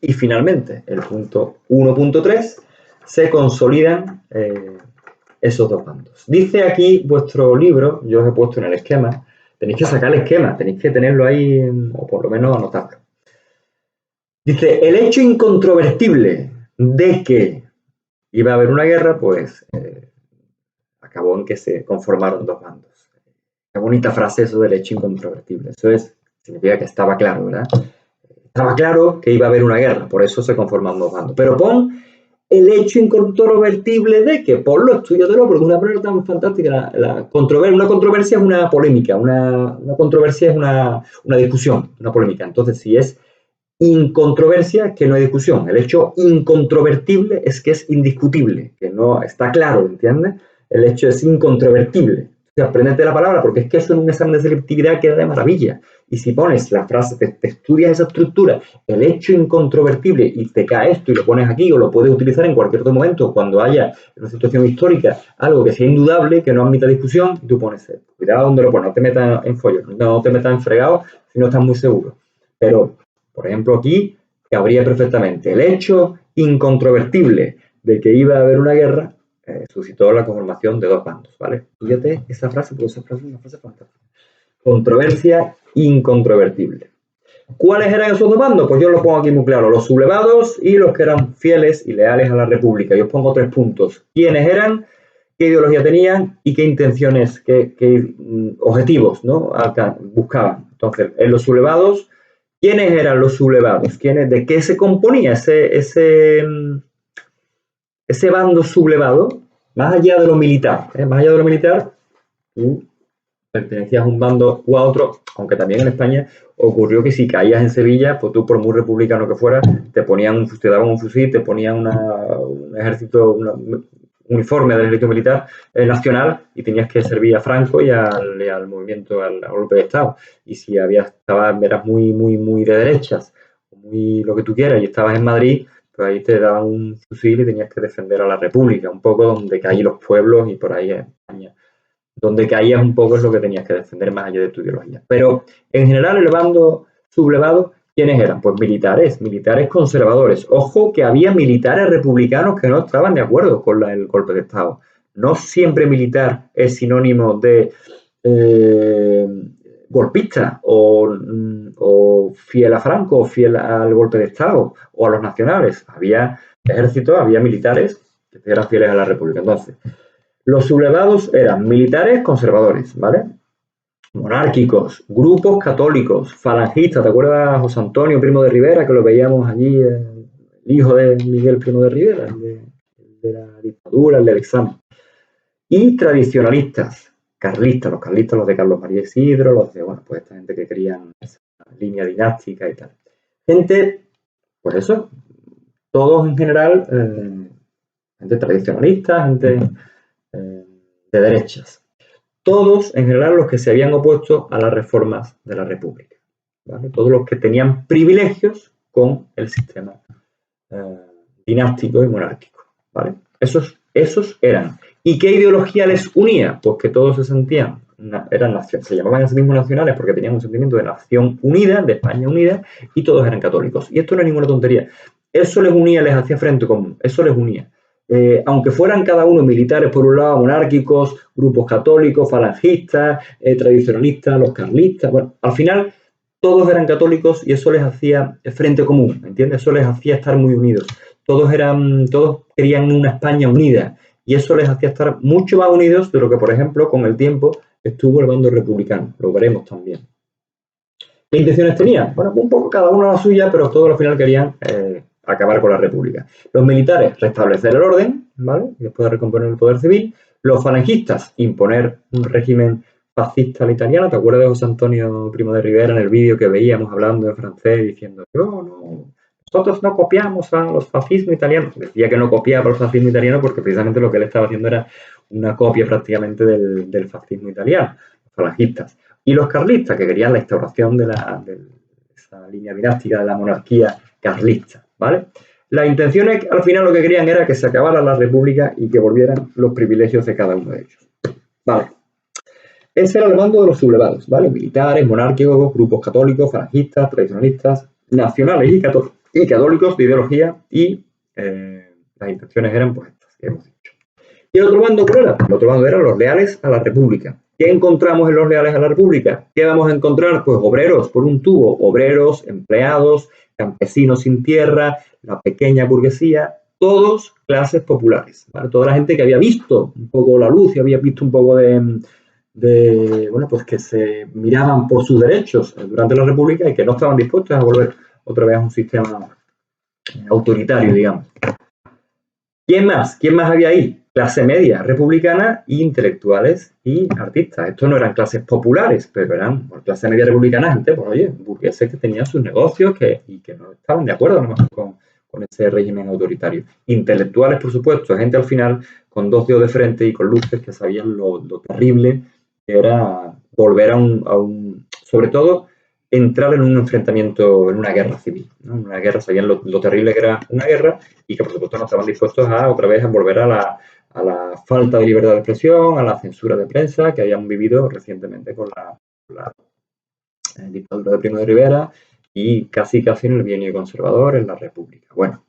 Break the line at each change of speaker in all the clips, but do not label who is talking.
Y finalmente, el punto 1.3, se consolidan esos dos bandos. Dice aquí vuestro libro, yo os he puesto en el esquema, tenéis que sacar el esquema, tenéis que tenerlo ahí, o por lo menos anotarlo. Dice, el hecho incontrovertible de que iba a haber una guerra, pues acabó en que se conformaron dos bandos. Qué bonita frase eso del hecho incontrovertible. Eso significa que estaba claro, ¿verdad? Estaba claro que iba a haber una guerra, por eso se conforman dos bandos. Pero pon el hecho incontrovertible de que, ponlo, estudiatelo, porque es una palabra tan fantástica. Una controversia es una polémica, una controversia es una discusión, una polémica. Entonces, si es incontroversia, es que no hay discusión. El hecho incontrovertible es que es indiscutible, que no está claro, ¿entiendes? El hecho es incontrovertible. O sea, apréndete la palabra, porque es que eso en un examen de selectividad queda de maravilla. Y si pones la frase, te estudias esa estructura, el hecho incontrovertible, y te cae esto y lo pones aquí, o lo puedes utilizar en cualquier otro momento, cuando haya una situación histórica, algo que sea indudable, que no admita discusión, y tú pones, cuidado donde lo pones, no te metas en follo, no te metas en fregado si no estás muy seguro. Pero, por ejemplo, aquí cabría perfectamente el hecho incontrovertible de que iba a haber una guerra, suscitó la conformación de dos bandos, ¿vale? Fíjate esa frase, porque esa frase es una frase fantástica. Controversia incontrovertible. ¿Cuáles eran esos dos bandos? Pues yo los pongo aquí muy claro, los sublevados y los que eran fieles y leales a la República. Yo os pongo 3 puntos. ¿Quiénes eran? ¿Qué ideología tenían? ¿Y qué intenciones, qué objetivos, ¿no? buscaban? Entonces, en los sublevados, ¿quiénes eran los sublevados? ¿De qué se componía ese bando sublevado? Más allá de lo militar, tú pertenecías a un bando u a otro, aunque también en España ocurrió que si caías en Sevilla, pues tú, por muy republicano que fueras, te daban un fusil, te ponían un ejército, un uniforme del ejército militar nacional, y tenías que servir a Franco y al movimiento, al golpe de Estado. Y si eras muy de derechas, muy lo que tú quieras, y estabas en Madrid, pues ahí te daban un fusil y tenías que defender a la República, un poco donde caí los pueblos y por ahí en España. Donde caías un poco es lo que tenías que defender más allá de tu ideología. Pero en general el bando sublevado, ¿quiénes eran? Pues militares conservadores. Ojo que había militares republicanos que no estaban de acuerdo con el golpe de Estado. No siempre militar es sinónimo de golpista o fiel a Franco o fiel al golpe de Estado o a los nacionales. Había ejércitos, había militares que eran fieles a la República. Entonces, los sublevados eran militares conservadores, ¿vale? Monárquicos, grupos católicos, falangistas. ¿Te acuerdas José Antonio Primo de Rivera, que lo veíamos allí, el hijo de Miguel Primo de Rivera, de la dictadura, el del examen? Y tradicionalistas, carlistas, los de Carlos María Isidro, los de, bueno, pues esta gente que querían esa línea dinástica y tal. Gente, pues eso, todos en general, gente tradicionalista, gente de derechas. Todos, en general, los que se habían opuesto a las reformas de la República, ¿vale? Todos los que tenían privilegios con el sistema dinástico y monárquico, ¿vale? Esos eran. ¿Y qué ideología les unía? Pues que todos se sentían, se llamaban a sí mismos nacionales porque tenían un sentimiento de nación unida, de España unida, y todos eran católicos. Y esto no es ninguna tontería. Eso les unía, les hacía frente común, eso les unía. Aunque fueran cada uno militares por un lado, monárquicos, grupos católicos, falangistas, tradicionalistas, los carlistas, bueno, al final todos eran católicos y eso les hacía frente común, ¿entiendes? Eso les hacía estar muy unidos. Todos querían una España unida y eso les hacía estar mucho más unidos de lo que, por ejemplo, con el tiempo estuvo el bando republicano. Lo veremos también. ¿Qué intenciones tenían? Bueno, un poco cada uno la suya, pero todos al final querían acabar con la República. Los militares, restablecer el orden, ¿vale? Y después de recomponer el poder civil. Los falangistas, imponer un régimen fascista al italiano. ¿Te acuerdas de José Antonio Primo de Rivera en el vídeo que veíamos hablando en francés diciendo nosotros no copiamos a los fascismos italianos? Decía que no copiaba al fascismo italiano porque precisamente lo que él estaba haciendo era una copia prácticamente del fascismo italiano, los falangistas. Y los carlistas, que querían la instauración de esa línea dinástica de la monarquía carlista, ¿vale? Las intenciones, al final, lo que querían era que se acabara la república y que volvieran los privilegios de cada uno de ellos. Vale. Ese era el bando de los sublevados, ¿vale? Militares, monárquicos, grupos católicos, falangistas, tradicionalistas, nacionales y católicos. y católicos de ideología, y las intenciones eran pues estas que hemos dicho. ¿Y el otro bando cuál era? El otro bando eran los leales a la República. ¿Qué encontramos en los leales a la República? ¿Qué vamos a encontrar? Pues obreros por un tubo, obreros, empleados, campesinos sin tierra, la pequeña burguesía, todos clases populares, ¿vale? Toda la gente que había visto un poco la luz y había visto un poco bueno, pues que se miraban por sus derechos durante la República y que no estaban dispuestos a volver otra vez a un sistema autoritario, digamos. ¿Quién más? ¿Quién más había ahí? Clase media republicana e intelectuales y artistas. Estos no eran clases populares, pero eran por clase media republicana, gente, pues oye, burgueses que tenían sus negocios y que no estaban de acuerdo nomás con ese régimen autoritario. Intelectuales, por supuesto, gente al final con dos dedos de frente y con luces que sabían lo terrible que era volver sobre todo, entrar en un enfrentamiento, en una guerra civil, ¿no? En una guerra, sabían lo terrible que era una guerra y que por supuesto no estaban dispuestos a otra vez a volver a la falta de libertad de expresión, a la censura de prensa que habían vivido recientemente con la dictadura de Primo de Rivera y casi en el bienio conservador en la República. Bueno,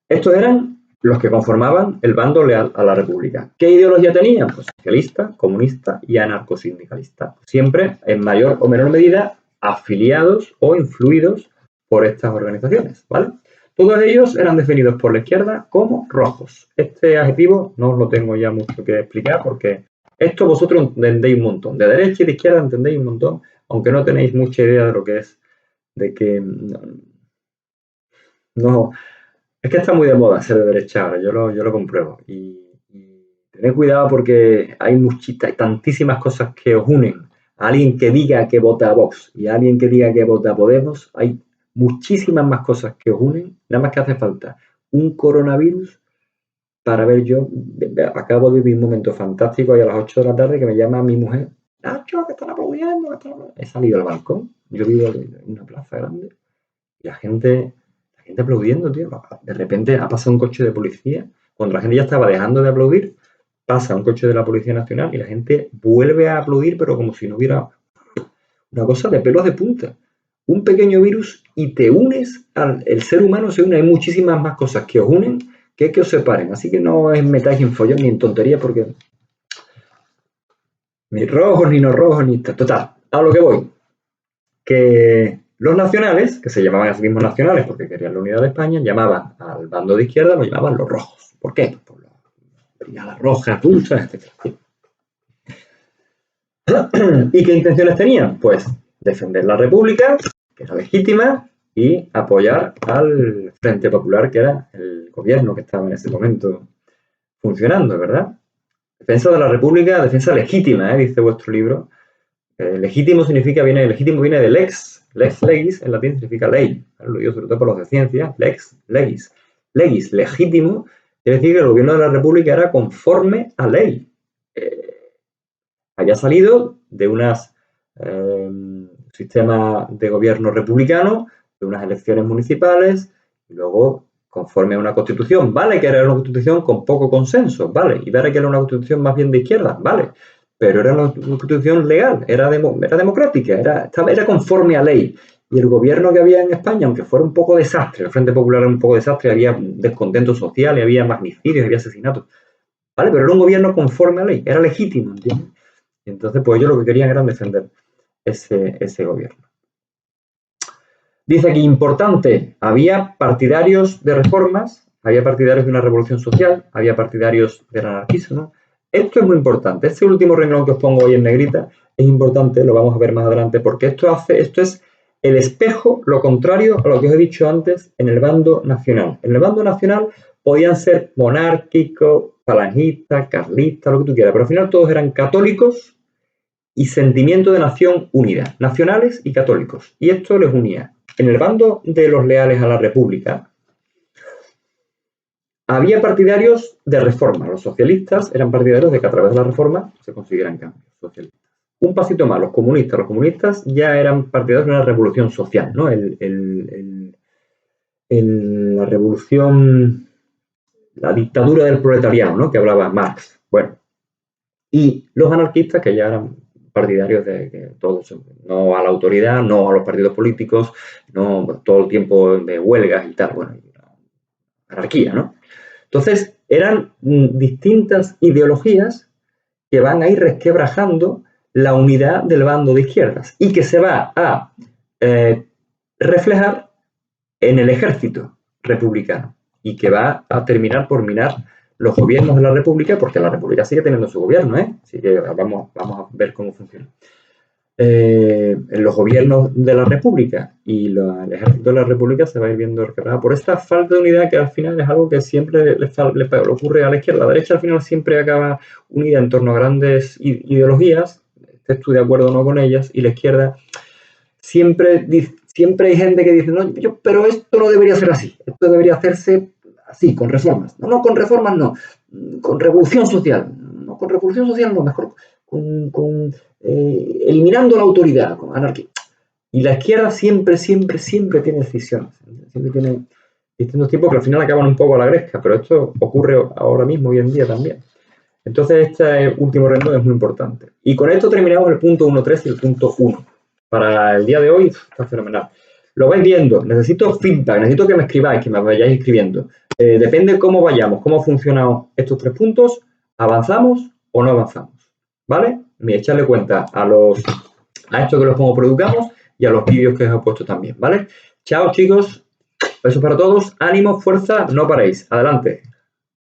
estos eran los que conformaban el bando leal a la República. ¿Qué ideología tenían? Pues socialista, comunista y anarcosindicalista. Siempre, en mayor o menor medida, afiliados o influidos por estas organizaciones, ¿vale? Todos ellos eran definidos por la izquierda como rojos. Este adjetivo no os lo tengo ya mucho que explicar porque esto vosotros entendéis un montón. De derecha y de izquierda entendéis un montón, aunque no tenéis mucha idea de lo que es, de que no. Es que está muy de moda ser de derecha ahora, yo lo compruebo. Y tened cuidado porque hay tantísimas cosas que os unen. A alguien que diga que vota a Vox y a alguien que diga que vota a Podemos, hay muchísimas más cosas que os unen. Nada más que hace falta un coronavirus para ver yo. Acabo de vivir un momento fantástico y a las 8 de la tarde que me llama mi mujer. Nacho, que están aplaudiendo. He salido al balcón. Yo vivo en una plaza grande y la gente aplaudiendo, tío. De repente ha pasado un coche de policía. Cuando la gente ya estaba dejando de aplaudir, pasa un coche de la Policía Nacional y la gente vuelve a aplaudir, pero como si no hubiera una cosa de pelos de punta. Un pequeño virus y te unes, el ser humano se une. Hay muchísimas más cosas que os unen que os separen. Así que no os metáis en follón ni en tonterías porque ni rojos, ni no rojos, ni... Total, a lo que voy. Que los nacionales, que se llamaban a sí mismos nacionales porque querían la unidad de España, llamaban al bando de izquierda, lo llamaban los rojos. ¿Por qué? Por la brigada roja, pulsa, etc. ¿Y qué intenciones tenían? Pues defender la República, que era legítima, y apoyar al Frente Popular, que era el gobierno que estaba en ese momento funcionando, ¿verdad? Defensa de la República, defensa legítima, dice vuestro libro. Legítimo legítimo viene de lex legis, en latín significa ley. Lo digo sobre todo por los de ciencia, lex legis. Legis, legítimo, quiere decir que el gobierno de la República era conforme a ley. Había salido de un sistema de gobierno republicano, de unas elecciones municipales, y luego conforme a una constitución. Vale que era una constitución con poco consenso, vale, y vale que era una constitución más bien de izquierda, vale, pero era una constitución legal, era democrática, era conforme a ley. Y el gobierno que había en España, aunque fuera un poco desastre, el Frente Popular era un poco desastre, había descontento social, había magnicidios, había asesinatos, ¿vale? Pero era un gobierno conforme a ley, era legítimo, ¿entiendes? Y entonces, pues ellos lo que querían era defender ese gobierno. Dice aquí, importante, había partidarios de reformas, había partidarios de una revolución social, había partidarios del anarquismo. Esto es muy importante. Este último renglón que os pongo hoy en negrita es importante, lo vamos a ver más adelante, porque esto es el espejo, lo contrario a lo que os he dicho antes en el bando nacional. En el bando nacional podían ser monárquicos, falangistas, carlistas, lo que tú quieras, pero al final todos eran católicos y sentimiento de nación unida, nacionales y católicos. Y esto les unía. En el bando de los leales a la República había partidarios de reforma. Los socialistas eran partidarios de que a través de la reforma se consiguieran cambios socialistas. Un pasito más, los comunistas ya eran partidarios de una revolución social, ¿no? La revolución, la dictadura del proletariado, ¿no? Que hablaba Marx. Bueno, y los anarquistas, que ya eran partidarios de que todos, no a la autoridad, no a los partidos políticos, no todo el tiempo de huelgas y tal, bueno, anarquía, ¿no? Entonces, eran distintas ideologías que van a ir resquebrajando la unidad del bando de izquierdas y que se va a reflejar en el ejército republicano y que va a terminar por minar los gobiernos de la República, porque la República sigue teniendo su gobierno, ¿eh? Así que vamos a ver cómo funciona. En los gobiernos de la República y el ejército de la República se va a ir viendo resquebrajado por esta falta de unidad que al final es algo que siempre le ocurre a la izquierda. La derecha al final siempre acaba unida en torno a grandes ideologías, estés tú de acuerdo o no con ellas, y la izquierda siempre hay gente que dice, no, pero esto no debería ser así, esto debería hacerse así, con reformas. No, con reformas no, con revolución social. No, con revolución social no, mejor eliminando la autoridad, con anarquía. Y la izquierda siempre tiene decisiones, siempre tiene distintos tipos que al final acaban un poco a la gresca, pero esto ocurre ahora mismo, hoy en día también. Entonces este último renglón es muy importante. Y con esto terminamos el punto 1.3 y el punto 1. Para el día de hoy está fenomenal. Lo vais viendo, necesito feedback, necesito que me escribáis, que me vayáis escribiendo. Depende de cómo vayamos, cómo han funcionado estos 3 puntos, ¿avanzamos o no avanzamos? ¿Vale? Echarle cuenta a esto que los pongo produzcamos y a los vídeos que os he puesto también, ¿vale? Chao, chicos. Besos para todos. Ánimo, fuerza, no paréis. Adelante.